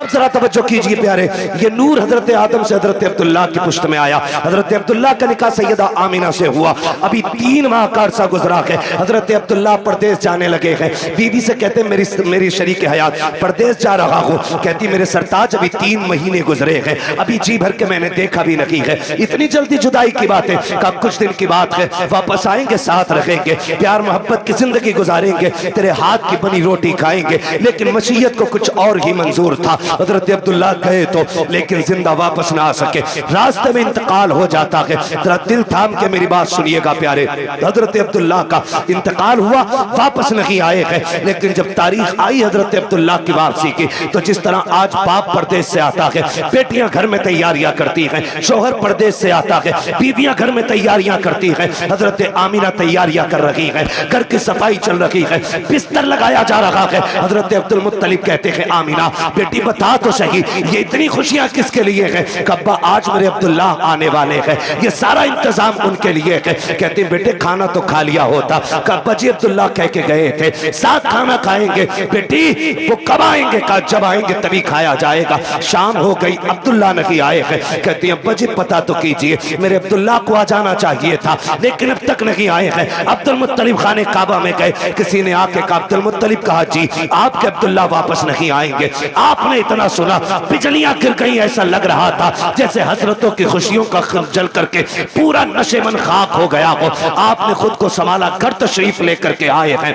जरा तवज्जो कीजिए प्यारे, ये नूर हजरत आदम से हजरत अब्दुल्ला की पुश्त में आया। हजरत अब्दुल्ला का निकाह सैयदा आमिना से हुआ। अभी 3 माह का अरसा गुजरा है। हजरत अब्दुल्ला परदेश जाने लगे हैं। बीवी से कहते मेरी शरीक हयात परदेश जा रहा हूँ। कहती मेरे सरताज अभी 3 महीने गुजरे हैं, अभी जी भर के मैंने देखा भी नहीं है। इतनी जल्दी जुदाई की बात है? का कुछ दिन की बात है, वापस आएंगे, साथ रहेंगे, प्यार मोहब्बत की जिंदगी गुजारेंगे, तेरे हाथ की बनी रोटी खाएंगे। लेकिन मशीयत को कुछ और ही मंजूर था। हजरत अब्दुल्ला गए तो, लेकिन जिंदा वापस ना आ सके, रास्ते में इंतकाल हो जाता है। जरा दिल थाम के मेरी बात सुनिएगा प्यारे, हजरत अब्दुल्ला का इंतकाल हुआ, वापस नहीं आए हैं। लेकिन जब तारीख आई हजरत अब्दुल्ला की वापसी की, तो जिस तरह आज बाप परदेश से आता है, बेटियां घर में तैयारियां करती हैं, शोहर परदेश से आता है, बीवियां घर में तैयारियां करती हैं। हजरत आमिना तैयारियां कर रही है, घर की सफाई चल रही है, बिस्तर लगाया जा रहा है। हजरत अब्दुल मुत्तलिब कहते हैं आमिना बेटी बता तो सही, ये इतनी खुशियां किसके लिए है? कब्बा आज मेरे अब्दुल्ला आने वाले हैं, ये सारा इंतजाम उनके लिए है। कहते बेटे खाना तो खा लिया होता। कब्बा जी अब्दुल्ला कह के गए थे साथ खाना खाएंगे। बेटी वो कब आएंगे? का जब आएंगे तभी खाया जाएगा। शाम हो गई, अब्दुल्ला नहीं आए हैं। कहती अब्बा जी पता तो कीजिए, मेरे अब्दुल्ला को आ जाना चाहिए था, लेकिन अब तक नहीं आए हैं। अब्दुल मुत्तलिब खाने काबा में गए, किसी ने आके कहा अब्दुल मुत्तलिब कहा जी आपके अब्दुल्ला वापस नहीं आएंगे। आपने इतना सुना, बिजलियां गिर गई, ऐसा लग रहा था जैसे हसरतों की खुशियों का जल करके पूरा नशेमन खाक हो गया हो। आपने खुद को संभाला, घर तशरीफ लेकर के आए हैं।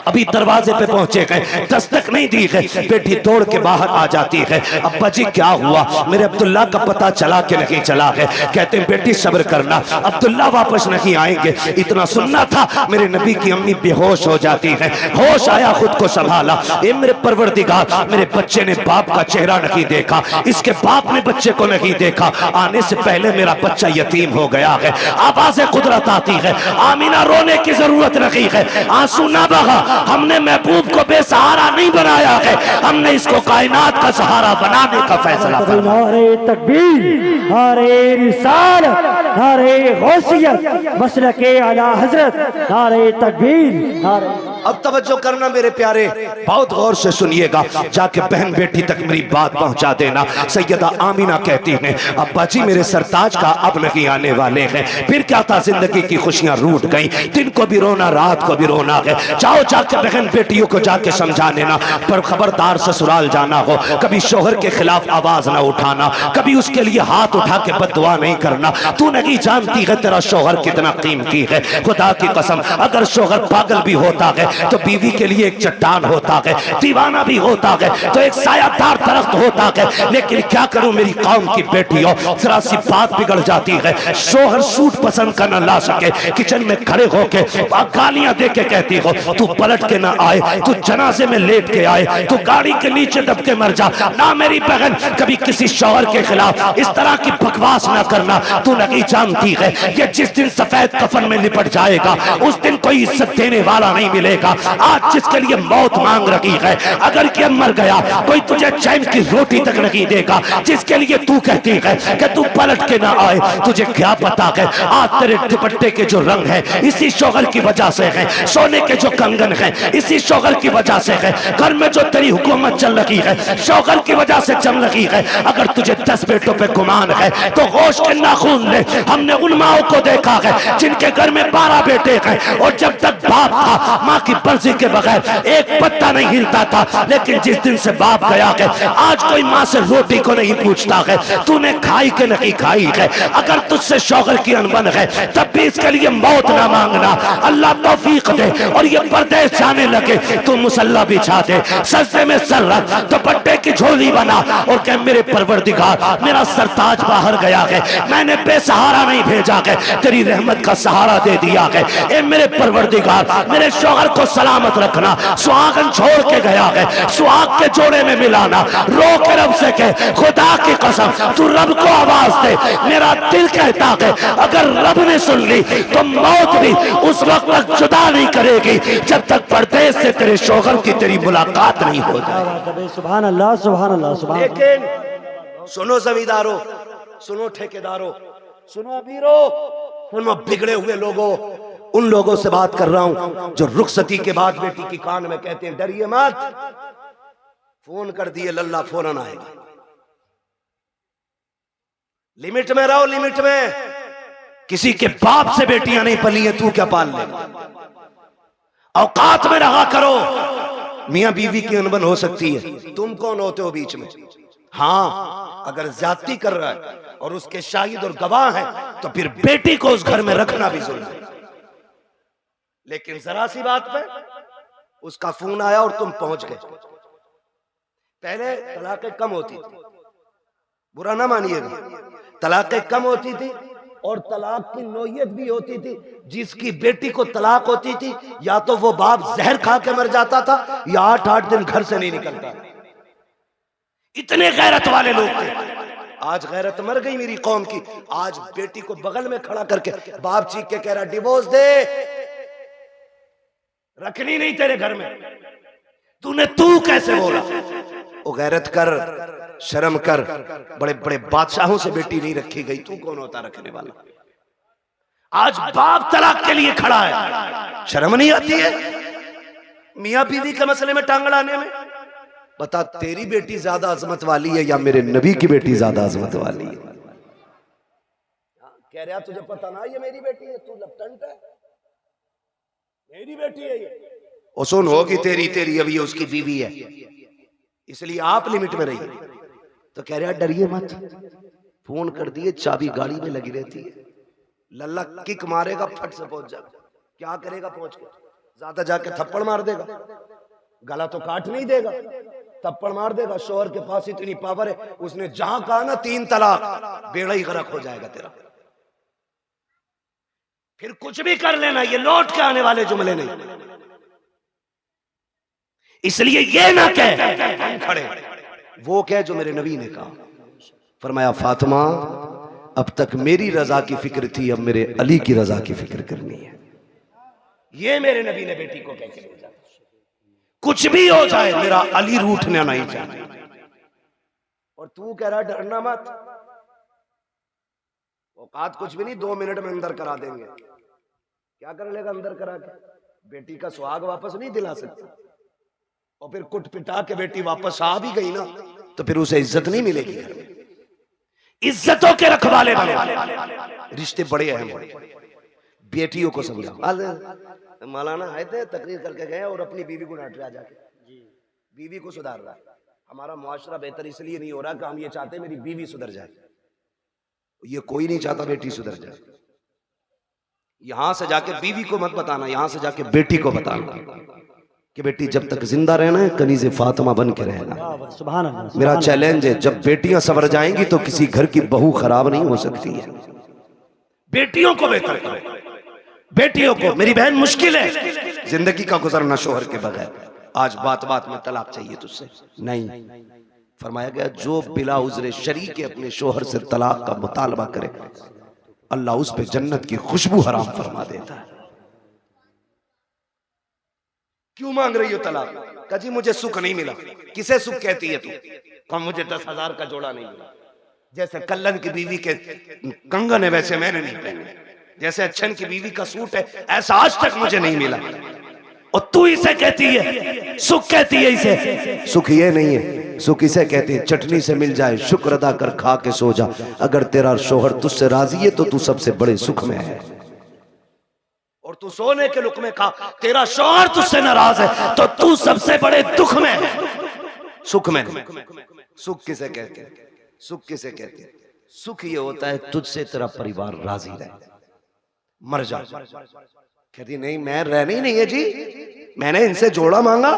अभी दरवाजे पे पहुंचे गए, दस्तक नहीं दी है, बेटी दौड़ के बाहर आ जाती है। अब्बा जी क्या हुआ? मेरे अब्दुल्ला का पता चला कि नहीं चला है? कहते हैं बेटी सब्र करना, अब्दुल्ला वापस नहीं आएंगे। इतना सुनना था, मेरे नबी की अम्मी बेहोश हो जाती है। होश आया, खुद को संभाला, ए मेरे परवरदिगार, मेरे बच्चे ने बाप का चेहरा नहीं देखा, इसके बाप ने बच्चे को नहीं देखा, आने से पहले मेरा बच्चा यतीम हो गया है। आवाज़े कुदरत आती है, आमीना रोने की जरूरत नहीं है, आंसू ना बहा। हमने महबूब को बेसहारा नहीं बनाया है, हमने इसको कायनात का सहारा बनाने का फैसला किया। नारे तकबीर, नारे रिसालत, नारे गौसियत, मसलके आला हजरत, नारे तकबीर, नारे। अब तवज्जो करना मेरे प्यारे, बहुत गौर से सुनिएगा, जाके बहन बेटी तक मेरी बात पहुंचा देना। सैयदा आमिना कहती हैं अब्बा जी मेरे सरताज का अब नहीं आने वाले हैं। फिर क्या था, जिंदगी की खुशियां रूठ गई, दिन को भी रोना, रात को भी रोना है। जाओ जाके बहन बेटियों को जाके समझा देना, पर खबरदार ससुराल जाना हो, कभी शोहर के खिलाफ आवाज ना उठाना, कभी उसके लिए हाथ उठा के बददुआ नहीं करना। तू नहीं जानती है तेरा शोहर कितना कीमती है। खुदा की कसम, अगर शोहर पागल भी होता है तो बीवी के लिए एक चट्टान होता है, दीवाना भी होता है तो एक सायादार दरख्त होता है। लेकिन क्या करूं मेरी कौम की बेटियों, जरा सी बात बिगड़ जाती है, शोहर सूट पसंद करना ला सके, किचन में खड़े होके गालियां दे के कहती हो तू पलट के ना आए, तू जनाजे में लेट के आए, तू गाड़ी के नीचे दब के मर जा। ना मेरी बहन, कभी किसी शोहर के खिलाफ इस तरह की बकवास ना करना। तू नहीं जानती है ये जिस दिन सफेद कफन में लिपट जाएगा उस दिन कोई इज्जत देने वाला नहीं मिलेगा। आज जिसके लिए मौत मांग रही है, अगर ये मर गया कोई तुझे चैन की रोटी तक नहीं देगा। जिसके लिए तू कहती है कि तू पलट के ना आए, तुझे क्या पता है आज तेरे दुपट्टे के जो रंग है इसी शोहर की वजह से है, सोने के जो कंगन है इसी शोहर की वजह से है, घर में जो तेरी हुकूमत चल रही है शोहर की वजह से चल रही है। अगर तुझे 10 बेटों पे गुमान है तो होश के नाखून ले। हमने उन माओं को देखा है जिनके घर में 12 बेटे हैं और जब तक बाप था माँ की मर्जी के बगैर एक पत्ता नहीं हिलता था। लेकिन जिस दिन से बाप गया है आज कोई माँ से रोटी को नहीं पूछता है तूने खाई के नहीं खाई है। अगर तुझसे शौहर की अनबन है तब भी इसके लिए मौत ना मांगना, अल्लाह तौफीक दे और ये परदेश जाने लगे तू मुसल्ला बिछा दे, सजदे में सर रख, दुपट्टे की झोली बना और कह मेरे परवरदिगार मेरा सरताज बाहर गया है, मैंने बेसहारा नहीं भेजा है, तेरी रहमत का सहारा दे दिया है। ए मेरे परवरदिगार मेरे शौहर को सलामत रखना, सुहागन छोड़ के गया है, सुहाग के जोड़े में मिलाना, रो के रब से कह खुदा की कसम तू रब को आवाज दे। मेरा दिल कहता है अगर रब ने सुन ली तो मौत भी उस वक्त तक जुदा नहीं करेगी जब तक परदेश से तेरे शौहर की तेरी मुलाकात नहीं हो जाए। सुभान अल्लाह, सुभान अल्लाह, सुभान। लेकिन सुनो जमींदारों, सुनो ठेकेदारों, सुनो अमीरों, सुनो बिगड़े हुए लोगों, उन लोगों से बात कर रहा हूं जो रुखसती के बाद बेटी की कान में कहते हैं डरिए मत, फोन कर दिए लल्ला फौरन आएगा। लिमिट में रहो, लिमिट में। किसी के बाप से बेटियां नहीं पली हैं, तू क्या पाल लेगा? औकात में रहा करो। मियां बीवी की अनबन हो सकती है, तुम कौन होते हो बीच में? हाँ, अगर ज्यादती कर रहा है और उसके शाहिद और गवाह हैं तो फिर बेटी को उस घर में रखना भी जुल्म है। लेकिन जरा सी बात पे उसका फोन आया और तुम पहुंच गए। पहले तलाकें कम होती थी, बुरा ना मानिएगा, तलाकें कम होती थी और तलाक की नौयत भी होती थी। जिसकी बेटी को तलाक होती थी या तो वो बाप जहर खा के मर जाता था या 8-8 दिन घर से नहीं निकलता। इतने गैरत वाले लोग थे। आज गैरत मर गई मेरी कौम की। आज बेटी को बगल में खड़ा करके बाप चीख के कह रहा डिवोर्स दे, रखनी नहीं तेरे घर में। तू कैसे बोला? ओ गैरत कर, शर्म कर। बड़े बड़े बादशाहों से बेटी नहीं रखी गई, तू कौन होता रखने वाला? आज बाप तलाक के लिए खड़ा है, शर्म नहीं आती है मियां बीवी के मसले में टांग अड़ाने में? बता, तेरी बेटी ज्यादा अजमत वाली है या मेरे नबी की बेटी ज्यादा अजमत वाली है? कह रहा तुझे पता ना ये मेरी बेटी है, तू लपटंट है, मेरी बेटी है ये। और सुन, होगी तेरी अभी उसकी बीवी है, इसलिए आप लिमिट में रहिए। तो कह रहा डरिए मत, फोन कर दिए, चाबी गाड़ी में लगी रहती है, लल्ला किक मारेगा, फट से पहुंच जाएगा। क्या करेगा पहुंच के? ज्यादा जाके थप्पड़ मार देगा, गला तो काट नहीं देगा, थप्पड़ मार देगा। शोहर के पास इतनी पावर है, उसने जहां कहा ना 3 तलाक, बेड़ा ही गर्क हो जाएगा तेरा। फिर कुछ भी कर लेना, ये लौट के आने वाले जुमले नहीं। इसलिए ये ना कह हम खड़े, वो कह जो मेरे नबी ने कहा। फरमाया फातिमा, अब तक मेरी रजा की फिक्र थी, अब मेरे अली की रजा की फिक्र करनी है। ये मेरे नबी ने बेटी को कह के भेजा। कुछ भी हो जाए, मेरा अली रूठना नहीं चाहिए। और तू कह रहा डरना मत, औकात कुछ भी नहीं, 2 मिनट में अंदर करा देंगे। क्या कर लेगा अंदर करा के? बेटी का सुहाग वापस नहीं दिला सकता। और फिर कुट पिटा के बेटी वापस आ भी गई ना, तो फिर उसे इज्जत नहीं मिलेगी। इज्जतों के रखवाले बने, रिश्ते बड़े अहम हैं। बेटियों को समझाओ। मौलाना आए थे, तकरीर करके गए और अपनी बीवी को डांट रहा जाके, बीवी को सुधार रहा। हमारा मुआशरा बेहतर इसलिए नहीं हो रहा कि हम ये चाहते मेरी बीवी सुधर जाए। ये कोई नहीं चाहता बेटी सुधर जाए। यहां से जाके बीवी को मत बताना, यहां से जाके बेटी को बताना कि बेटी जब तक जिंदा रहना है कनीज़े फातिमा बन के रहना। सुभान अल्लाह। मेरा चैलेंज है, जब बेटियां सवर जाएंगी तो किसी घर की बहू खराब नहीं हो सकती है। बेटियों को बेहतर करो, बेटियों को। मेरी बहन, मुश्किल है जिंदगी का गुजरना शोहर के बगैर। आज बात बात में तलाक चाहिए तुझसे, नहीं। फरमाया गया जो बिला उज़्र शरी के अपने शोहर से तलाक का मुतालबा करे, अल्लाह उस पे जन्नत की खुशबू हराम फरमा देता है। क्यों मांग रही हो तलाक? कहा जी मुझे सुख नहीं मिला। किसे सुख कहती है तू? कहा मुझे 10,000 का जोड़ा नहीं मिला। जैसे कल्लन की बीवी के कंगन है वैसे मैंने नहीं पहने, जैसे अच्छन की बीवी का सूट है ऐसा आज तक मुझे नहीं मिला। और तू इसे कहती है सुख, कहती है इसे सुख? ये नहीं है, सुख इसे कहते हैं चटनी से मिल जाए शुक्र अदा कर खा के सो जा। अगर तेरा शोहर तुझसे राजी है तो तू सबसे बड़े सुख में है। और तू सोने के लुक में खा, तेरा शोहर तुझसे नाराज है तो तू सबसे बड़े दुख में है, सुख में नहीं। सुख किसे कहते हैं? सुख किसे कहते हैं? सुख ये होता है तुझसे तेरा परिवार राजी रहे, मर जा। कहती नहीं मैं रहनी नहीं है जी, मैंने इनसे जोड़ा मांगा,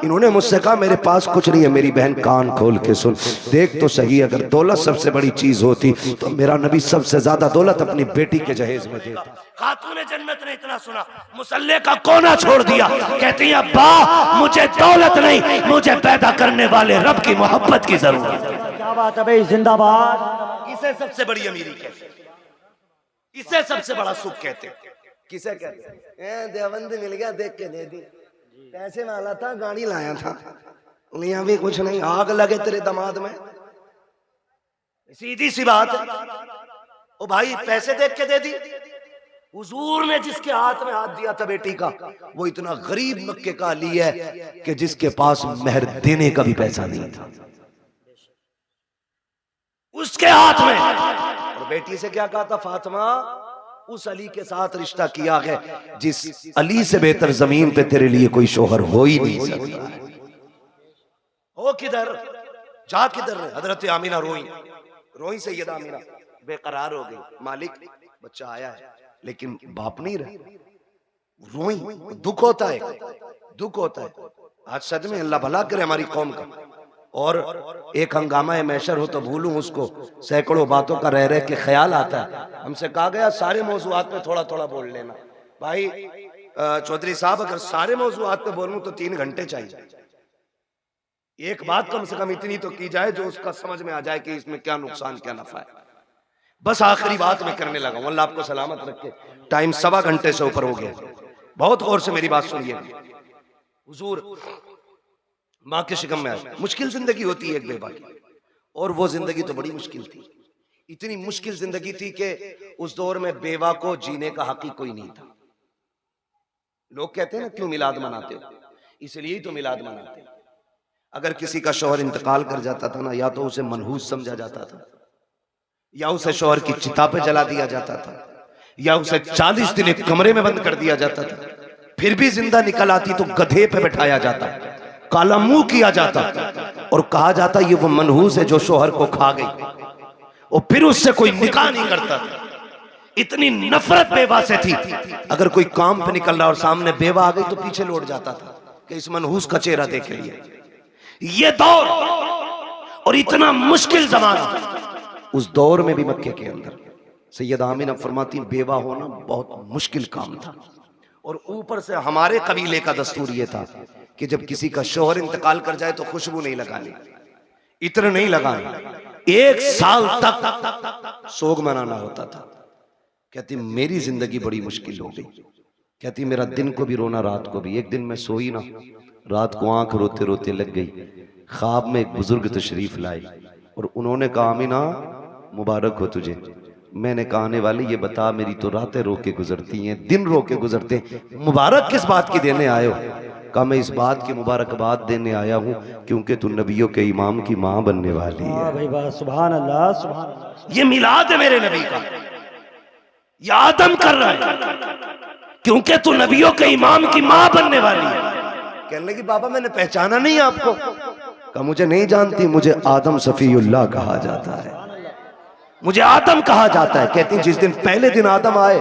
इन्होंने मुझसे कहा मेरे पास कुछ नहीं है। मेरी बहन कान खोल के सुन, देख तो सही, अगर दौलत सबसे बड़ी चीज होती तो मेरा नबी सबसे ज्यादा दौलत अपनी बेटी के जहेज में देता। खातूने जन्नत ने इतना सुना, मुसल्ले का कोना छोड़ दिया। कहती है अब्बा मुझे दौलत नहीं, मुझे पैदा करने वाले रब की मोहब्बत की जरूरत है। क्या बात है भाई, जिंदाबाद। इसे सबसे बड़ी अमीरी कहते, इसे सबसे बड़ा सुख कहते। किसे कहते हैं? देवबंद मिल गया देख के दे दी, पैसे वाला था गाड़ी लाया था, लिया भी कुछ नहीं, आग लगे तेरे दामाद में। सीधी सी बात है। ओ भाई पैसे देख के दे दी, हुजूर ने जिसके हाथ में हाथ दिया था बेटी का, वो इतना गरीब मक्के का अली है कि जिसके पास मेहर देने का भी पैसा नहीं था, उसके हाथ में। और बेटी से क्या कहा था, फातिमा उस अली के साथ रिश्ता किया है जिस अली से बेहतर जमीन पे तेरे लिए कोई शोहर हो ही नहीं सकता। हो किधर, जा किधर? हजरत आमीना रोई सैयदा आमीना बेकरार हो गई, मालिक बच्चा आया है लेकिन बाप नहीं रहे। रोई, दुख होता है। आज सदमे, अल्लाह भला करे हमारी कौम का। और एक हंगामा मैशर हो तो भूलूं उसको, सैकड़ों बातों का रह के ख्याल आता है। हमसे कहा गया सारे मौजूआत पे थोड़ा थोड़ा बोल लेना। भाई चौधरी साहब, अगर सारे मौजूआत पे बोलूं तो 3 घंटे चाहिए। एक बात कम से कम इतनी तो की जाए जो उसका समझ में आ जाए कि इसमें क्या नुकसान क्या नफा है। बस आखिरी बात मैं करने लगा हूं, अल्लाह आपको सलामत रखे। टाइम 1.25 घंटे से ऊपर हो गया। बहुत गौर से मेरी बात सुनिए। हुजूर माँ के शिकम में आए, मुश्किल जिंदगी होती है एक बेवा की, और वो जिंदगी तो बड़ी मुश्किल थी। इतनी मुश्किल जिंदगी थी कि उस दौर में बेवा को जीने का हक ही कोई नहीं था। लोग कहते हैं ना, क्यों मिलाद मनाते हो? इसलिए ही तो मिलाद मनाते हैं। अगर किसी का शौहर इंतकाल कर जाता था ना, या तो उसे मनहूस समझा जाता था, या उसे शौहर की चिता पे जला दिया जाता था, या उसे 40 दिन एक कमरे में बंद कर दिया जाता था। फिर भी जिंदा निकल आती तो गधे पे बैठाया जाता, काला मुंह किया जाता और कहा जाता ये वो मनहूस है जो शौहर को खा गई, और फिर उससे कोई निकाह नहीं करता था। इतनी नफरत बेवा से थी। अगर कोई काम पे निकल रहा और सामने बेवा आ गई तो पीछे लौट जाता था कि इस मनहूस का चेहरा देख लिए। ये दौर और इतना मुश्किल जमाना, उस दौर में भी मक्के के अंदर सैयदा आमीना फरमाती बेवा होना बहुत मुश्किल काम था। और ऊपर से हमारे कबीले का दस्तूर ये था कि जब किसी का शौहर इंतकाल कर जाए तो खुशबू नहीं लगानी, इत्र नहीं लगानी, 1 साल तक सोग मनाना होता था। कहती मेरी जिंदगी बड़ी मुश्किल हो गई। कहती मेरा दिन को भी रोना, रात को भी। एक दिन मैं सोई ना, रात को आंख रोते रोते लग गई। ख्वाब में एक बुजुर्ग तशरीफ लाए और उन्होंने कहा आमीना मुबारक हो तुझे। मैंने कहा आने वाली ये बता, मेरी तो रातें रो के गुजरती हैं, दिन रो के गुजरते हैं, मुबारक किस बात की देने आए हो? कहा मैं इस बात की मुबारकबाद देने आया हूँ क्योंकि तू नबियों के इमाम की माँ बनने वाली है। भाई वाह, सुभान अल्लाह, सुभान अल्लाह। ये मिलाद है मेरे नबी का, ये आदम कर रहा है क्योंकि तू नबियों के इमाम की माँ बनने वाली है। कहने लगी बाबा मैंने पहचाना नहीं आपको। कहा मुझे नहीं जानती, मुझे आदम सफीउल्लाह कहा जाता है, मुझे आदम कहा जाता है। कहती जिस दिन पहले दिन आदम आए,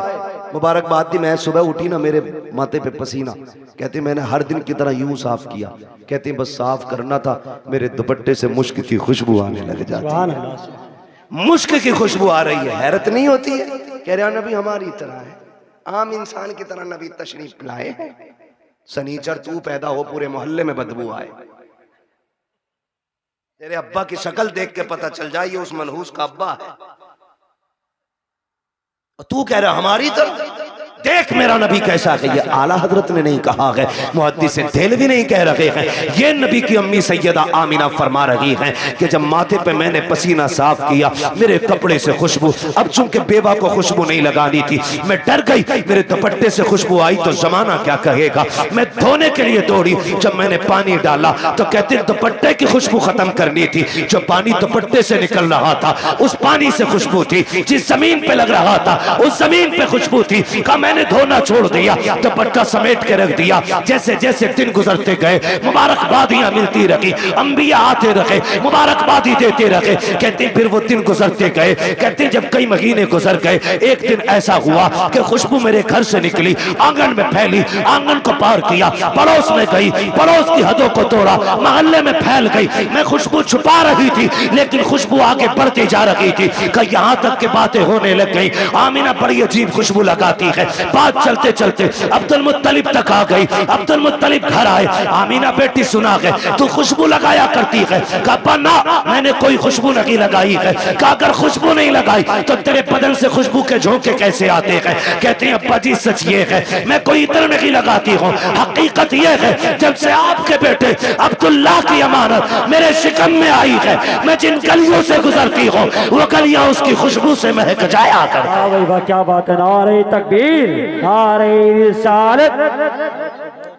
मुबारकबाद दी, मैं सुबह उठी ना मेरे माथे पे पसीना। कहती मैंने हर दिन की तरह यूं साफ किया। कहती बस साफ करना था, मेरे दुपट्टे से मुश्क की खुशबू आने लग जाती है। मुश्क की खुशबू आ रही है, हैरत नहीं होती है? कह रहा नबी हमारी तरह है, आम इंसान की तरह नबी तशरीफ लाए। सनीचर तू पैदा हो पूरे मोहल्ले में बदबू आए, तेरे अब्बा की शक्ल देख के पता चल जाए ये उस मनहूस का अब्बा है, तू कह रहा हमारी तरह। देख मेरा नबी कैसा है। ये आला हजरत ने नहीं कहा है, मुहद्दिस देहलवी नहीं कह रहे हैं, ये नबी की अम्मी सैयदा आमीना फरमा रही हैं कि जब माथे पे मैंने पसीना साफ किया, मेरे कपड़े से खुशबू, अब चूंकि बेवा को खुशबू नहीं लगानी थी, मैं डर गई मेरे दुपट्टे से खुशबू आई तो जमाना क्या कहेगा। मैं धोने के लिए दौड़ी, जब मैंने पानी डाला तो कहते दुपट्टे की खुशबू खत्म करनी थी। जो पानी दुपट्टे से निकल रहा था उस पानी से खुशबू थी, जिस जमीन पे लग रहा था उस जमीन पे खुशबू थी। का मैंने धोना छोड़ दिया, दुपट्टा समेट के रख दिया। जैसे जैसे दिन गुजरते गए मुबारकबादियां मिलती रही, अंबिया आते रहे, मुबारकबादी देते रहे। कहते फिर वो दिन गुजरते गए। कहते जब कई महीने गुजर गए, एक दिन ऐसा हुआ कि खुशबू मेरे घर से निकली, आंगन में फैली, आंगन को पार किया, पड़ोस में गई, पड़ोस की हदों को तोड़ा, मोहल्ले में फैल गई। मैं खुशबू छुपा रही थी लेकिन खुशबू आगे बढ़ती जा रही थी कि यहाँ तक के बातें होने लग गई। आमीना बड़ी अजीब खुशबू लगाती है, बात चलते चलते अब्दुल मुत्तलिब तक आ गई। अब्दुल मुत्तलिब घर आए, आमीना बेटी सुना गए तू खुशबू लगाया करती है। कहा ना मैंने कोई खुशबू नहीं लगाई है। कहा अगर खुशबू नहीं लगाई तो तेरे बदन से खुशबू के झोंके कैसे आते हैं? कहते हैं अब्बा जी सच ये है मैं कोई इत्र नहीं लगाती हूँ, हकीकत ये है जब से आपके बेटे अब्दुल्ला की अमानत मेरे शिकम में आई है मैं जिन गलियों से गुजरती हूँ वो गलियां उसकी खुशबू से महक जाया कर। वाह भाई वाह, क्या बात है। नारे तकबीर, नारे रिसालत।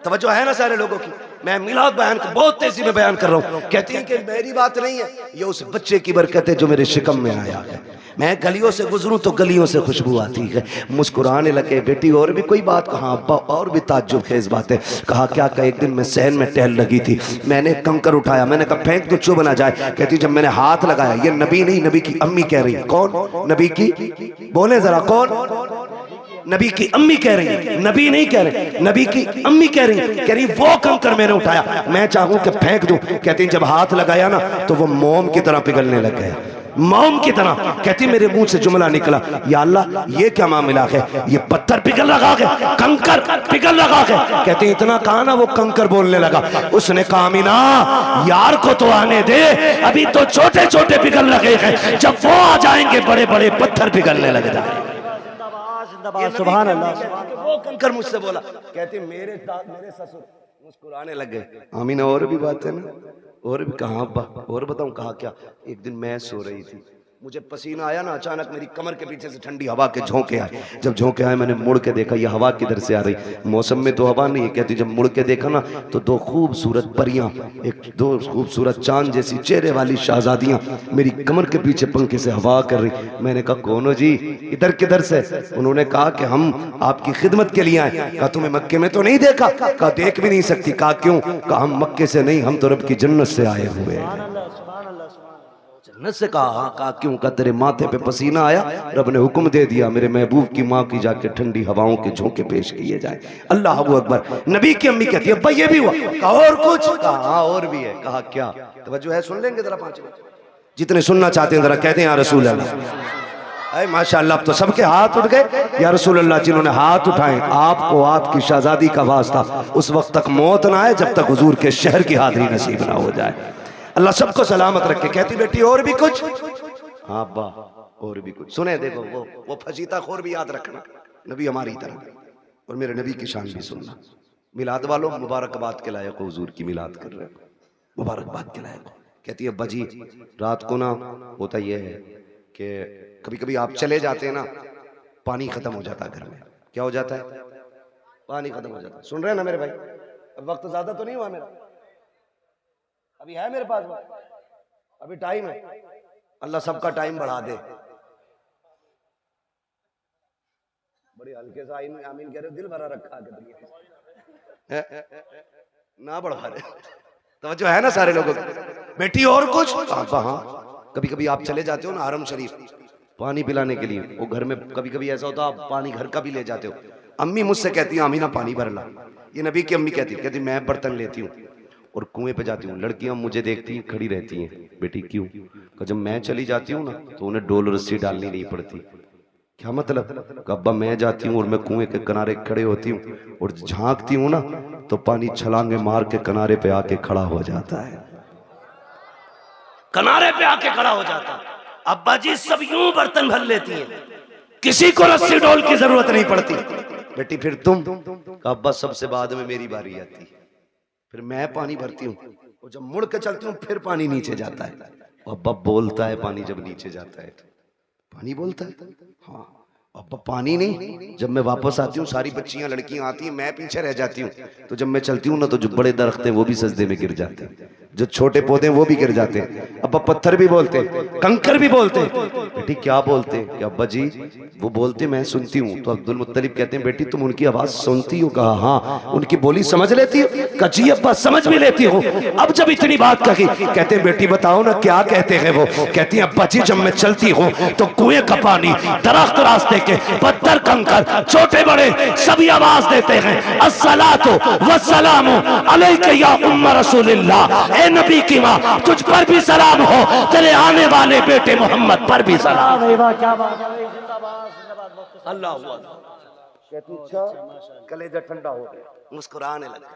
तवज्जो है ना सारे लोगों की? मैं मिलाद बयान को बहुत तेजी में बयान कर रहा हूँ। कहती हैं कि मेरी बात नहीं है, ये उस बच्चे की बरकत है जो मेरे शिकम में आया है। मैं गलियों से गुजरूं तो गलियों से खुशबू आती है। मुस्कुराने लगे। बेटी और भी कोई बात? कहा अब्बा और भी ताज्जुब खेज बातें। कहा क्या? का एक दिन मैं सहन में टहल लगी थी, मैंने कंकर उठाया, मैंने कहा फेंक तो चुभ ना जाए। कहती जब मैंने हाथ लगाया, ये नबी नहीं नबी की अम्मी कह रही। कौन नबी की? बोले जरा कौन? नबी की अम्मी कह रही है, नबी नहीं कह रहे, नबी की अम्मी कह रही वो कंकर मैंने उठाया, मैं चाहूं कि फेंक दूं। कहती जब हाथ लगाया ना तो वो मोम की तरह पिघलने लग गया, मोम की तरह। कहती मेरे मुंह से जुमला निकला, या अल्लाह ये क्या मामला है? ये पत्थर पिघल लगा के, कंकर पिघल लगा के। कहती इतना कहा ना वो कंकर बोलने लगा। उसने कहा अमीना यार को तो आने दे, अभी तो छोटे छोटे पिघल लगे हैं, जब वो आ जाएंगे बड़े बड़े पत्थर पिघलने लग जाए। सुभान अल्लाह। वो कंकर मुझसे बोला। कहती मेरे ससुर मुस्कुराने लग गए। आमीना और भी बात है ना, और भी कहा अब्बा और बताऊं? कहा क्या? एक दिन मैं सो रही थी, मुझे पसीना आया ना, अचानक मेरी कमर के पीछे से ठंडी हवा के झोंके आए। जब झोंके आए मैंने मुड़ के देखा, ये हवा किधर से आ रही? मौसम में तो हवा नहीं है। कहती जब मुड़ के देखा ना तो दो खूबसूरत परियां, दो खूबसूरत चांद जैसी चेहरे वाली शहजादियां मेरी कमर के पीछे पंखे से हवा कर रही। मैंने कहा कौन हो जी, इधर किधर से? उन्होंने कहा कि हम आपकी खिदमत के लिए आए। कहा तुम्हें मक्के में तो नहीं देखा? कहा देख भी नहीं सकती। कहा क्यों? कहा हम मक्के से नहीं, हम तो रब की जन्नत से आए हुए हैं। जन्नत से? कहा हाँ। कहा क्यों? का तेरे माथे पे पसीना आया, रब ने हुक्म दे दिया मेरे महबूब की माँ की जाके ठंडी हवाओं के झोंके पेश किए जाए। अल्लाह अकबर। नबी की अम्मी कहती है भाई ये भी हुआ? कहा और कुछ? कहा हाँ और भी है। कहा क्या? तवज्जो है, सुन लेंगे जरा 5 मिनट, जितने सुनना चाहते हैं जरा कहते हैं या रसूल अल्लाह। माशाअल्लाह, अब तो सबके हाथ उठ गए या रसूल अल्लाह। जिन्होंने हाथ उठाए आपको आपकी शहजादी का वास्ता उस वक्त तक मौत ना आए जब तक हुजूर के शहर की हाजिरी नसीब ना हो जाए। अल्लाह सबको सलामत रखे। कहती बेटी और भी कुछ? हाँ अब्बा और भी कुछ। सुने देखो वो फजीता खोर भी याद रखना, नबी हमारी तरह, और मेरे नबी की शान भी सुनना। मिलाद वालों मुबारकबाद के लायक हो, हुजूर की मिलाद कर रहे हो, मुबारकबाद के लायक हो। कहती है अब्बा जी रात को ना होता यह है कि कभी कभी आप चले जाते हैं ना, पानी खत्म हो जाता है घर में। क्या हो जाता है? पानी खत्म हो जाता है। सुन रहे हैं ना मेरे भाई? अब वक्त ज्यादा तो नहीं हुआ मेरा, अभी है मेरे पास वक्त, अभी टाइम है। अल्लाह सबका टाइम बढ़ा दे। बड़ी हल्के से आमीन कह रहे, दिल भरा रखा है ना बढ़ा रहे। तवज्जो है ना सारे लोगों की? बेटी और कुछ? हाँ कभी कभी आप चले जाते हो ना हरम शरीफ पानी पिलाने के लिए, वो घर में कभी कभी ऐसा होता आप पानी घर का भी ले जाते हो। अम्मी मुझसे कहती है आमीना पानी भर ला। ये नबी की अम्मी कहती मैं बर्तन लेती हूँ और कुएं पे जाती हूँ। लड़कियां मुझे देखती हैं खड़ी रहती हैं, बेटी क्यों? जब मैं चली जाती हूँ ना तो उन्हें डोल रस्सी डालनी नहीं पड़ती। क्या मतलब? अब्बा मैं जाती हूँ और मैं कुएं के किनारे खड़े होती हूँ और झांकती हूँ ना तो पानी छलांगे मार के किनारे पे आके खड़ा हो जाता है, किनारे पे आके खड़ा हो जाता है। अब्बा जी सब यूं बर्तन भर लेती हैं, किसी को रस्सी डोल की जरूरत नहीं पड़ती। बेटी फिर तुम? अब्बा सबसे बाद में मेरी बारी आती है, फिर मैं पानी भरती हूँ और जब मुड़ के चलती हूँ फिर पानी नीचे जाता है। अब्बा बोलता है पानी जब नीचे जाता है तो पानी बोलता है। हाँ अब्बा पानी नहीं, जब मैं वापस आती हूँ सारी बच्चियां लड़कियां आती हैं, मैं पीछे रह जाती हूँ। तो जब मैं चलती हूँ ना तो जो बड़े दरख्त हैं वो भी सजदे में गिर जाते हैं, जो छोटे पौधे वो भी गिर जाते हैं। अब्बा पत्थर भी बोलते, कंकर भी बोलते। बेटी क्या बोलते? क्या अब्बा जी वो बोलते मैं सुनती हूँ। तो अब्दुल मुत्तलिब कहते हैं बेटी तुम उनकी आवाज सुनती हो? कहा हाँ। उनकी बोली समझ लेती हो? कहा जी अब्बा समझ भी लेती हो। अब जब इतनी बात कही कहते बेटी बताओ ना क्या कहते हैं वो? कहती है अब्बा जी जब मैं चलती हूँ तो कुएं का पानी, दरख्त, रास्ते के पत्थर, कंकर, छोटे बड़े सभी आवाज देते हैं अस्सलातु वस्सलामु अलैका या उम्म रसूलिल्लाह। ए नबी की माँ तुझ पर भी सलाम हो, तेरे आने वाले बेटे मोहम्मद पर भी सलाम। क्या बात है, जिंदाबाद जिंदाबाद। अल्लाह कहती अच्छा, कलेजा ठंडा हो गया, मुस्कुराने लगे,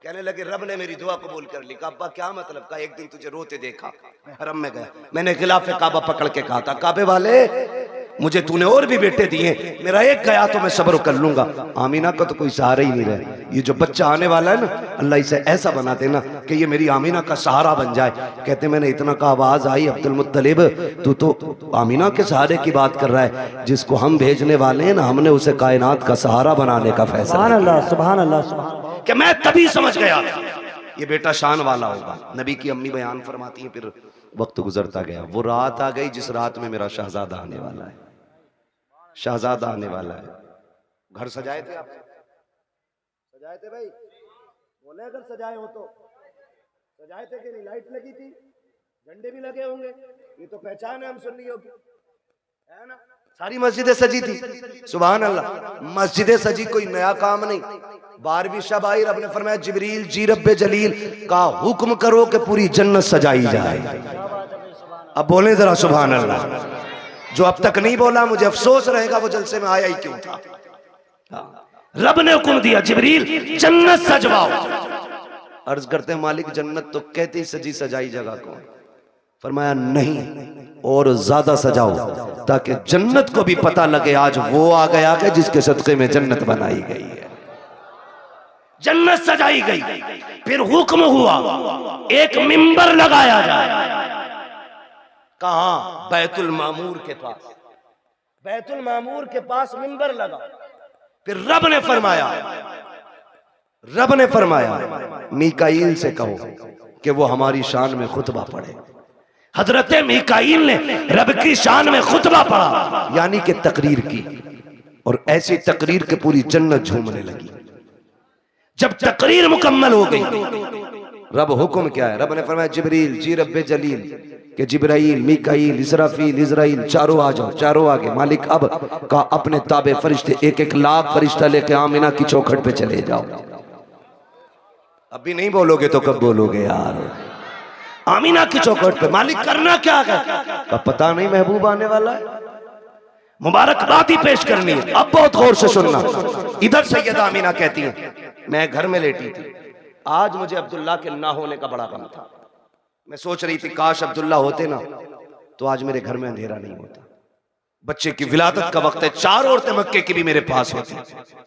कहने लगे रब ने मेरी दुआ कबूल कर ली। कहा अब्बा क्या मतलब? का एक दिन तुझे रोते देखा, मैं हरम में गया, मैंने खिलाफे काबा पकड़ के कहा था काबे वाले मुझे तूने और भी बेटे दिए, मेरा एक गया तो मैं सब्र कर लूंगा। आमीना का तो कोई सहारा ही नहीं रहा। ये जो बच्चा आने वाला है ना, अल्लाह इसे ऐसा बना देना कि ये मेरी आमीना का सहारा बन जाए। कहते मैंने इतना का आवाज आई, अब्दुल मुत्तलिब तू तो आमीना के सहारे की बात कर रहा है, जिसको हम भेजने वाले हैं ना, हमने उसे कायनात का सहारा बनाने का फैसला। सुभान अल्लाह, सुभान अल्लाह, सुभान। कि मैं तभी समझ गया ये बेटा शान वाला होगा। नबी की अम्मी बयान फरमाती है, फिर वक्त गुजरता गया, वो रात आ गई जिस रात में मेरा शहजादा आने वाला है, शहजादा आने वाला है। घर सजाए थे आप? सजाए थे भाई? बोले अगर सजाए हो तो सजाए थे कि नहीं? लाइट लगी थी, झंडे भी लगे होंगे, ये तो पहचान है हम सुन्नियों की, है ना? सारी मस्जिदें सजी थी। सुभान अल्लाह, मस्जिदें सजी कोई नया काम नहीं। 12वीं शब आई, रब ने फरमाया जिब्रील जी रब्बे जलील का हुक्म करो कि पूरी जन्नत सजाई जाए। अब बोले जरा सुभान अल्लाह। जो अब तक नहीं बोला मुझे अफसोस रहेगा वो जलसे में आया ही क्यों था। रब ने हुक्म दिया जिब्रील जन्नत सजवाओ। अर्ज करते हैं मालिक जन्नत तो कहते ही सजी सजाई जगह को। फरमाया नहीं और ज्यादा सजाओ ताकि जन्नत को भी पता लगे आज वो आ गया है जिसके सदके में जन्नत बनाई गई है। जन्नत सजाई गई, फिर हुक्म हुआ एक मिंबर लगाया जाए। कहां? बैतुल मामूर के पास। बैतुल मामूर के पास मिंबर लगा। फिर रब ने फरमाया मीकाईल से कहो कि वो हमारी शान में खुतबा पढ़े। हजरत मीकाईल ने रब की शान में खुतबा पढ़ा, यानी कि तकरीर की, और ऐसी तकरीर के पूरी जन्नत झूमने लगी। जब तकरीर मुकम्मल हो गई, रब हुक्म क्या है? रब ने फरमाया जिब्रील जी रब्बे जलील कि जिब्राइल मीकाईल इसराफील इजराइल चारों आ जाओ। चारों आगे। मालिक अब का अपने ताबे फरिश्ते 1-1 लाख फरिश्ता लेके आमीना की चौखट पे चले जाओ। अभी नहीं बोलोगे तो कब बोलोगे यार? आमीना की चौखट पे। मालिक करना क्या है? का पता नहीं, महबूब आने वाला है, मुबारकबाद ही पेश करनी है। अब बहुत गौर से सुनना। इधर सैयदा आमीना कहती है मैं घर में लेटी थी, आज मुझे अब्दुल्ला के ना होने का बड़ा गम था। मैं सोच रही थी काश अब्दुल्ला होते ना तो आज मेरे घर में अंधेरा नहीं होता। बच्चे की विलादत का वक्त है, 4 औरतें मक्के की भी मेरे पास होती,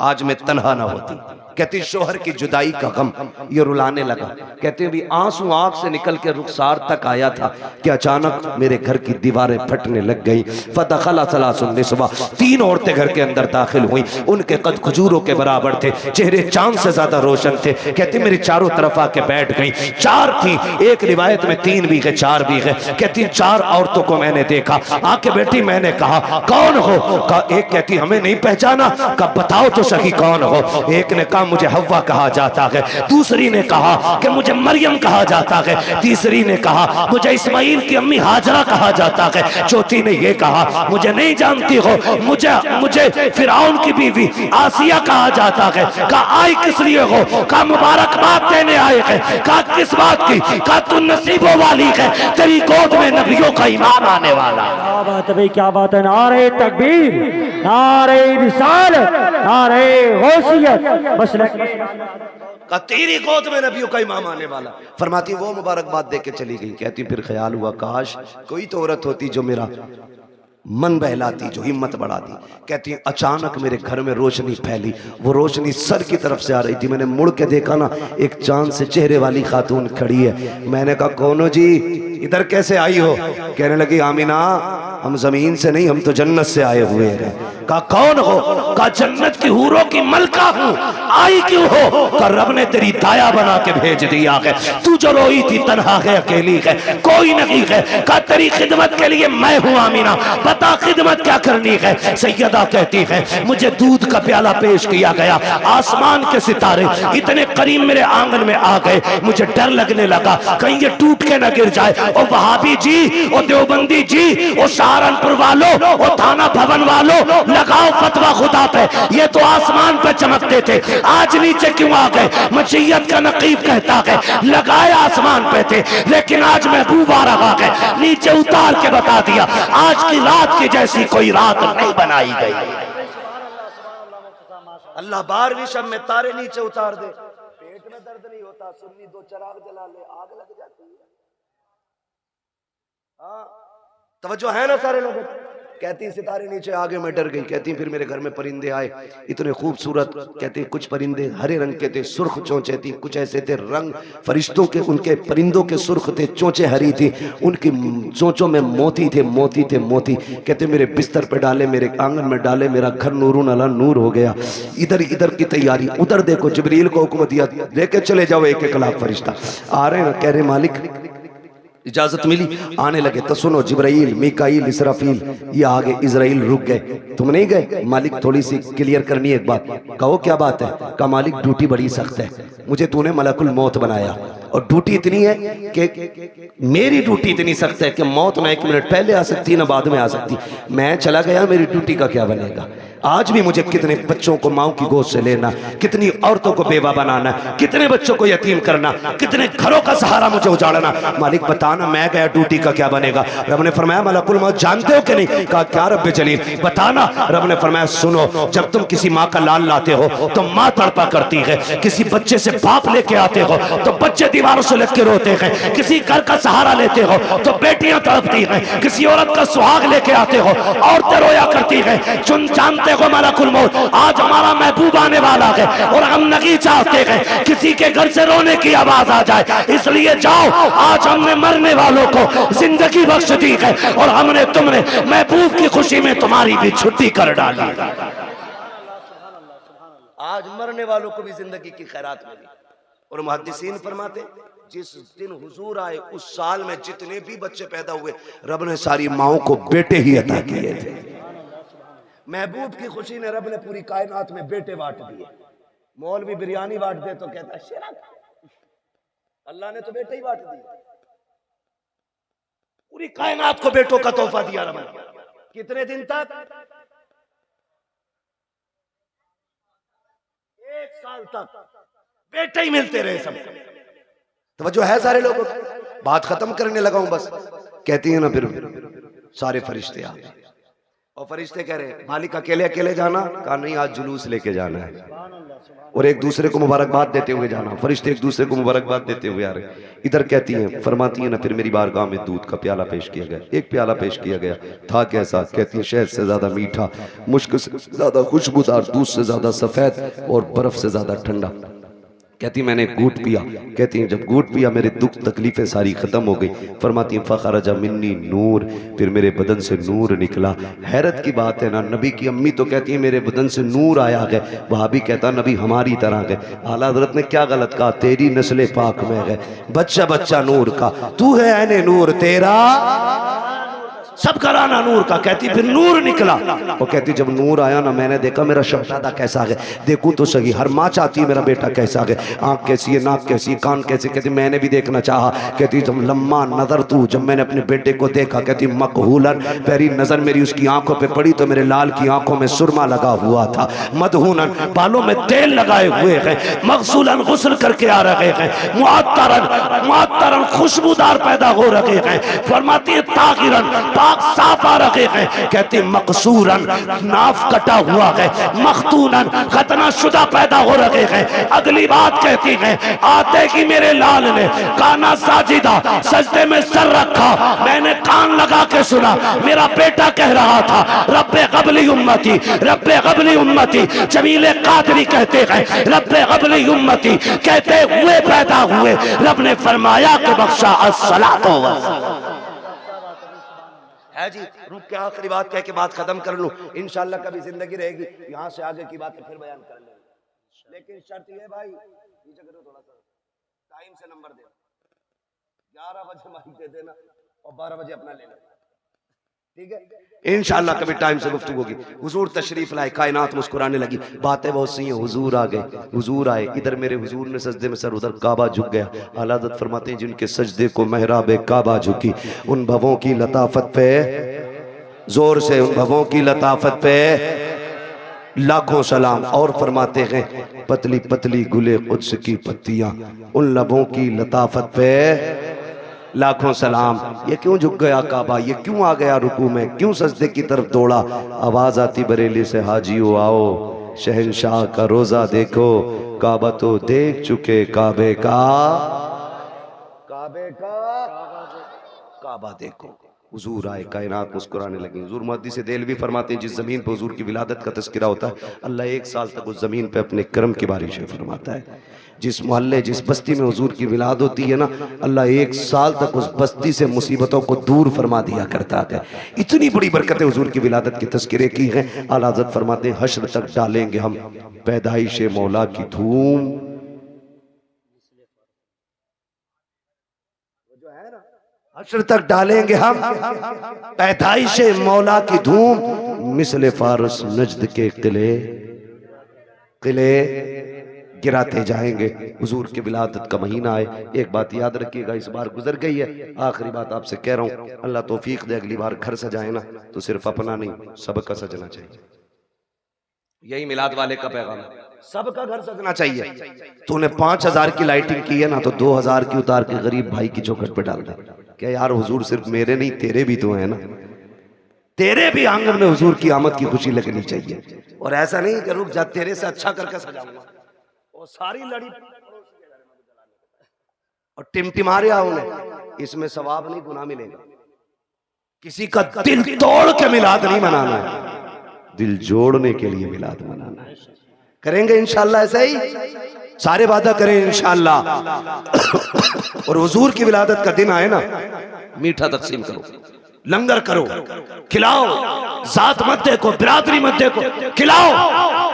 आज मैं तन्हा ना होती। कहती शोहर की जुदाई का गम ये रुलाने लगा। कहते भी आंसू आंख से निकल के रुखसार तक आया था कि अचानक मेरे घर की दीवारें फटने लग गई। फदखला सलासुन निस्वा, 3 औरतें घर के अंदर दाखिल हुई। उनके कद खजूरों के बराबर थे, चेहरे चांद से ज्यादा रोशन थे। कहती मेरी चारों तरफ आके बैठ गई। 4 थी, एक रिवायत में 3 भी गए 4 भी गए। कहती 4 औरतों को मैंने देखा, आके बेटी मैंने कहा कौन हो? का एक कहती हमें नहीं पहचाना। का बताओ तो सही कौन हो? एक ने कहा मुझे हव्वा कहा जाता है, दूसरी ने कहा कि मुझे मरियम कहा जाता है, तीसरी ने कहा मुझे इस्माइल की अम्मी हाजरा कहा जाता है, चौथी ने यह कहा मुझे नहीं जानती हो, मुझे फिरौन की बीवी आसिया कहा जाता है। का आई किस लिए हो? का मुबारकबाद देने आए हैं। का किस बात की? का तू नसीबों वाली है, तेरी गोद में नबियों का इमाम आने वाला। क्या बात है भाई, क्या बात है। नारे तकबीर, नारे रिसालत, नारे गौसियत, मसलक का तेरी गोद में नबियों का इमाम आने वाला। फरमाती वो मुबारकबाद दे के चली गई। कहती फिर ख्याल हुआ काश कोई तो औरत होती जो मेरा मन बहलाती, जो हिम्मत बढ़ाती। कहती अचानक मेरे घर में रोशनी फैली, वो रोशनी सर की तरफ से आ रही थी। मैंने मुड़ के देखा ना, एक चांद से चेहरे वाली खातून खड़ी है। मैंने कहा कौन हो जी, इधर कैसे आई हो? कहने लगी आमीना हम जमीन से नहीं, हम तो जन्नत से आए हुए हैं। कहा कौन हो? कहा जन्नत की हूरों की मलका हूँ। आई क्यों हो? कहा रब ने तेरी दाया बना के भेज दिया है। तू जो रोई थी तन्हा है, अकेली है, कोई नहीं है। कहा तेरी खिदमत के लिए मैं हूँ आमीना, बता खिदमत क्या करनी है? सैयदा कहती है मुझे दूध का प्याला पेश किया गया, आसमान के सितारे इतने करीब मेरे आंगन में आ गए, मुझे डर लगने लगा कहीं ये टूट के न गिर जाए। और वहाबी जी, और देवबंदी जी, और सहारनपुर वालों, और थाना भवन वालों, लगाओ फतवा खुदा पे। ये तो आसमान पे चमकते थे, आज नीचे क्यों आ गए? मशीयत का नकीब कहता है लगाए आसमान पे थे, लेकिन आज महबूब आ रहा है, नीचे उतार के बता दिया आज की रात की जैसी कोई रात नहीं बनाई गई। अल्लाह 12वीं शब में तारे नीचे उतार दे, पेट में दर्द नहीं होता, सुन्नी 2 चिराग जला ले, आग लग जाती है। हाँ, तवज्जो है ना सारे लोग? कहती सितारे नीचे आगे मैं डर गई। कहती फिर मेरे घर में परिंदे आए, इतने खूबसूरत, कहते कुछ परिंदे हरे रंग के थे, सुर्ख चोंचे थी, कुछ ऐसे थे रंग फरिश्तों के, उनके परिंदों के सुर्ख थे, चोंचे हरी थी, उनकी चोंचों में मोती थे, मोती थे, मोती। कहते मेरे बिस्तर पे डाले, मेरे आंगन में डाले, मेरा घर नूरुन अला नूर हो गया। इधर इधर की तैयारी, उधर देखो जिब्रील को हुक्म दिया लेके चले जाओ 1-1 लाख फरिश्ता आ रहे हैं। कह रहे मालिक इजाजत मिली, आने लगे तो सुनो जिब्राइल, मीकाईल, इसराफील ये आगे, इजराइल रुक गए। तुम नहीं गए? मालिक थोड़ी सी क्लियर करनी है एक बात। कहो क्या बात है? कहा मालिक ड्यूटी बड़ी सख्त है, मुझे तूने मलकुल मौत बनाया और ड्यूटी इतनी है कि मेरी ड्यूटी इतनी सख्त है कि मौत ना 1 मिनट पहले आ सकती ना बाद में आ सकती। मैं चला गया, मेरी ड्यूटी का क्या बनेगा? आज भी मुझे कितने बच्चों को माओ की गोद से लेना, कितनी औरतों को बेवा बनाना, कितने बच्चों को यतीम करना, कितने घरों का सहारा मुझे उजाड़ना। मालिक बताना मैं गया ड्यूटी का क्या बनेगा? रब ने फरमाया मलकुल मौत जानते हो कि नहीं? कहा क्या रब्बे जलील बताना। रब ने फरमाया सुनो, जब तुम किसी माँ का लाल लाते हो तो माँ तड़पा करती है, किसी बच्चे से बाप लेके आते हो तो बच्चे दीवारों से लग के रोते हैं, किसी घर का सहारा लेते हो तो बेटियां तड़पती हैं, किसी औरत का सुहाग लेके आते हो औरतें रोया करती हैं। चुन जानते हो मलकुल मौत आज हमारा महबूब आने वाला है और हम नहीं चाहते हैं किसी के घर से रोने की आवाज आ जाए, इसलिए जाओ आज हमने मरने वालों को जिंदगी बख्श दी है और हमने तुमने महबूब की खुशी में तुम्हारी भी छुट्टी कर डाली। आज मरने वालों को भी जिंदगी की खैरात मिली। और मुहद्दिसीन फरमाते जिस दिन हुजूर आए उस साल में जितने भी बच्चे पैदा हुए रब ने सारी माओं को बेटे ही अता किए थे। महबूब की खुशी ने रब ने पूरी कायनात में बेटे बांट दिए। मौलवी बिरयानी बांट दे तो कहता शिरक, अल्लाह ने तो बेटे ही बांट दिए। पूरी कायनात को बेटों का तोहफा दिया रब ने। कितने दिन तक? 1 साल तक बेटे ही मिलते रहे सबको। तो जो है सारे लोगों बात खत्म करने लगा हूं बस। कहती है ना फिर सारे फरिश्ते आ गए और फरिश्ते कह रहे मालिक अकेले अकेले जाना? कहा नहीं आज जुलूस लेके जाना है और एक दूसरे को मुबारकबाद देते हुए जाना। फरिश्ते एक दूसरे को मुबारकबाद देते हुए आ रहे। इधर कहती हैं फरमाती है ना फिर मेरी बारगाह में दूध का प्याला पेश किया गया। एक प्याला पेश किया गया, था कैसा? कहती है शहद से ज्यादा मीठा, मुश्क से ज्यादा खुशबूदार, दूध से ज्यादा सफेद और बर्फ से ज्यादा ठंडा। कहती मैंने घूट पिया। कहती हैं जब घूट पिया मेरे दुख तकलीफें सारी खत्म हो गई। फरमाती हैं फखरजा मिन्नी नूर, फिर मेरे बदन से नूर निकला। हैरत की बात है ना, नबी की अम्मी तो कहती है मेरे बदन से नूर आया है, वहाँ भी कहता नबी हमारी तरह गए। आला हज़रत ने क्या गलत कहा? तेरी नस्ल पाक में गए, बच्चा बच्चा नूर का, तू है ऐने नूर तेरा सब कराना नूर का। कहती फिर नूर निकला। वो कहती जब नूर आया ना मैंने देखा मेरा शहजादा कैसा है, देखूं तो सही। हर माँ चाहती है मेरा बेटा कैसा है, आंख कैसी है, नाक कैसी है, कान कैसे। कहती मैंने भी देखना चाहा। कहती जब लम्मा नजर तू, जब मैंने अपने बेटे को देखा, कहती मकहूलन पहली नजर मेरी उसकी आंखों पे पड़ी तो मेरे लाल की आंखों में सुरमा लगा हुआ था, मदहूनन बालों में तेल लगाए हुए हैं, मगसूलन गुस्ल करके आ रहे हैं, मुअत्तरन खुशबूदार पैदा हो रहे हैं। फरमाती है ताहिरन साफ आ रहे हैं। कहते मकसूरन नाफ कटा हुआ है, मखतूनन खतना शुदा पैदा हो रहे हैं। अगली बात कहती है आते ही मेरे लाल ने काना साजिदा, सजदे में सर रखा, मैंने कान लगा के सुना मेरा बेटा कह रहा था रब्बे क़ब्ली उम्मती, रब्बे क़ब्ली उम्मती। जमीले कादरी कहते हैं रब्बे क़ब्ली उम्मती कहते हुए पैदा हुए। रब ने फरमाया कि बख्शा अस्सलातो है जी। रुक के आखिरी बात कह के बात खत्म कर लूं, इंशाल्लाह कभी जिंदगी रहेगी यहाँ से आगे की बात फिर बयान कर लेंगे। लेकिन शर्त ये भाई नीचे करो थोड़ा सा, टाइम से नंबर दे, 11 बजे माइक दे देना और 12 बजे अपना ले लेना, ठीक है? इंशाल्लाह कभी टाइम से गुफ्तगू होगी। हुजूर तशरीफ लाए, कायनात मुस्कुराने लगी, बातें बहुत सी हैं। हुजूर आ गए, हुजूर आए, इधर मेरे हुजूर ने सजदे में सर, उधर काबा झुक गया। आला हज़रत फरमाते हैं जिनके सजदे को महराबे काबा झुकी, उन भवों की लताफत पे जोर से, उन भवों की लताफत पे लाखों सलाम। और फरमाते हैं पतली पतली गुले कुद्स की पत्तियां, उन लबों की लताफत पे लाखों सलाम। ये क्यों झुक गया काबा, ये क्यों आ गया रुकू में, क्यों सजदे की तरफ दौड़ा? आवाज आती बरेली से हाजियो आओ, शहंशाह का रोजा देखो, काबा तो देख चुके, काबे का काबा देखो। हुजूर आए, कायनात मुस्कुराने लगी। हुजूर मुहद्दिस देलवी फरमाते हैं जिस जमीन पर हुजूर की विलादत का तज़किरा होता है, अल्लाह 1 साल तक उस जमीन पे अपने करम की बारिशें फरमाता है। जिस मोहल्ले जिस बस्ती में हुजूर की विलादत होती है ना, अल्लाह 1 साल तक उस बस्ती से मुसीबतों को दूर फरमा दिया करता है। इतनी बड़ी बरकतें हुजूर की विलादत की तज़किरे की हैं। आला हज़रत फरमाते हैं हश्र तक डालेंगे हम पैदाइश मौला की धूम। हश्र तक डालेंगे हम पैदाइश मौला की धूम, मिसले फारस नजद के किले किले गिराते जाएंगे। हुजूर की विलादत का महीना है। एक बात याद रखिएगा, इस बार गुजर गई है, आखिरी बात आपसे कह रहा हूँ, अल्लाह तौफीक दे अगली बार घर सजाए ना तो सिर्फ अपना नहीं सबका सजना चाहिए। यही मिलाद वाले का पैगाम है, सबका घर सजना चाहिए। तूने 5000 की लाइटिंग की है ना तो 2000 की उतार के गरीब भाई की चौखट पे डाल दे। क्या यार हुजूर सिर्फ मेरे नहीं तेरे भी तो है ना, तेरे भी आंगन में हुजूर की आमद की खुशी लगनी चाहिए। और ऐसा नहीं कि रुक जा तेरे से अच्छा करके सजाऊंगा, वो सारी लड़ी और टिमटिमा रहा उन्हें, इसमें सवाब नहीं गुनाह मिलेगा। किसी का दिल तोड़ के मिलाद नहीं मनाना है, दिल जोड़ने के लिए मिलाद मनाना है। करेंगे इंशाअल्लाह ऐसा ही, सारे वादा करें इंशाअल्लाह। और हुजूर की विलादत का दिन आए ना, मीठा तकसीम करो, लंगर करो, खिलाओ, जात मत देखो, बिरादरी मत देखो, खिलाओ,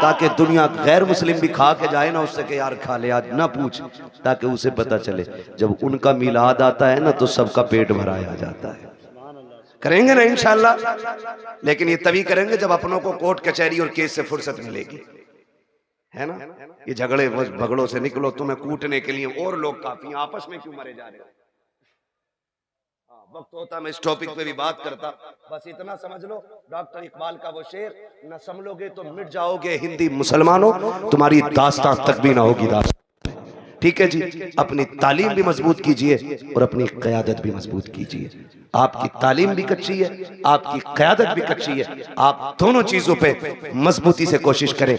ताकि दुनिया गैर मुस्लिम भी खा के जाए ना उससे कि यार खा ले आज, ना पूछ, ताकि उसे पता चले जब उनका मिलाद आता है ना तो सबका पेट भराया जाता है। करेंगे ना इंशाअल्लाह, लेकिन ये तभी करेंगे जब अपनों को कोर्ट कचहरी और केस से फुर्सत मिलेगी, है ना। ये झगड़े भगड़ों से निकलो, तुम्हें कूटने के लिए और लोग काफी हैं, आपस में क्यों मरे जा रहे हो। वक्त होता मैं इस टॉपिक पे भी बात करता, बस इतना समझ लो डॉक्टर इकबाल का वो शेर, न संभलोगे तो मिट जाओगे हिंदी मुसलमानों, तुम्हारी दास्तां तक भी ना होगी दास्तां। ठीक है जी, अपनी तालीम भी मजबूत कीजिए और अपनी क़यादत भी मजबूत कीजिए। आपकी तालीम भी कच्ची है, आपकी क़यादत भी कच्ची है, आप दोनों चीजों पे मजबूती से कोशिश करें।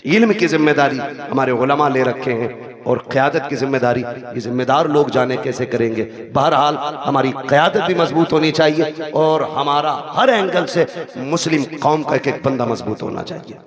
इल्म की जिम्मेदारी हमारे उलमा ले रखे हैं और क़यादत की जिम्मेदारी ये जिम्मेदार लोग जाने कैसे करेंगे। बहरहाल हमारी क़यादत भी मजबूत होनी चाहिए और हमारा हर एंगल से मुस्लिम कौम का एक एक बंदा मजबूत होना चाहिए।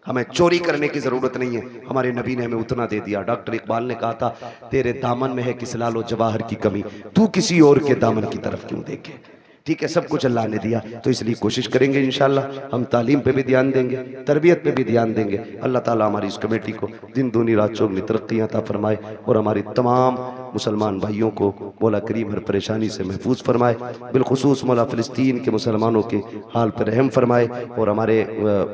हमें चोरी करने की जरूरत नहीं है, हमारे नबी ने हमें उतना दे दिया। डॉक्टर इकबाल ने कहा था तेरे दामन में है किस लालो जवाहर की कमी, तू किसी और के दामन की तरफ क्यों देखे। ठीक है, सब कुछ अल्लाह ने दिया, तो इसलिए कोशिश करेंगे इंशाअल्लाह। हम तालीम पे भी ध्यान देंगे, तरबियत पे भी ध्यान देंगे। अल्लाह ताला हमारी इस कमेटी को दिन दूनी रात चौगनी तरक्कियां अता फरमाए और हमारी तमाम मुसलमान भाइयों को मौला करीम हर परेशानी से महफूज फरमाए। बिलखुसूस मौला फ़िलिस्तीन के मुसलमानों के हाल पर रहम फरमाए। और हमारे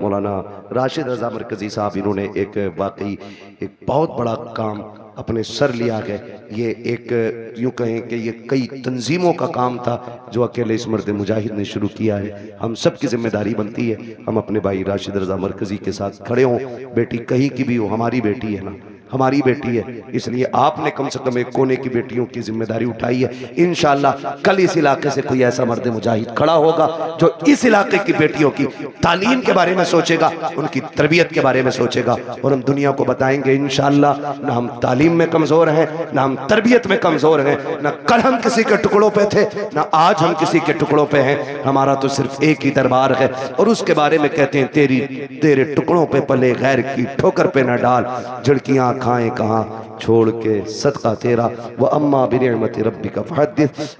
मौलाना राशिद रज़ा मरकज़ी साहब, इन्होंने एक वाकई एक बहुत बड़ा काम अपने सर लिया गए। ये एक यूँ कहें कि ये कई तंजीमों का काम था जो अकेले इस मर्द मुजाहिद ने शुरू किया है। हम सब की जिम्मेदारी बनती है हम अपने भाई राशिद रज़ा मरकज़ी के साथ खड़े हों। बेटी कहीं की भी हो, हमारी बेटी है ना, हमारी बेटी है, इसलिए आपने कम से कम एक कोने की बेटियों की जिम्मेदारी उठाई है। इंशाअल्लाह कल इस इलाके से कोई ऐसा मर्द मुजाहिद खड़ा होगा जो इस इलाके की बेटियों की तालीम के बारे में सोचेगा, उनकी तरबियत के बारे में सोचेगा और हम दुनिया को बताएंगे इंशाअल्लाह ना हम तालीम में कमजोर हैं, ना हम तरबियत में कमजोर हैं, ना कल हम किसी के टुकड़ों पे थे, ना आज हम किसी के टुकड़ों पे हैं। हमारा तो सिर्फ एक ही दरबार है और उसके बारे में कहते हैं तेरे टुकड़ों पे पले गैर की ठोकर पे न डाल, झिड़कियां खाएं कहाँ छोड़ के सदका तेरा, व अम्मा बिनिअमति रब्बिका फहद्दिस।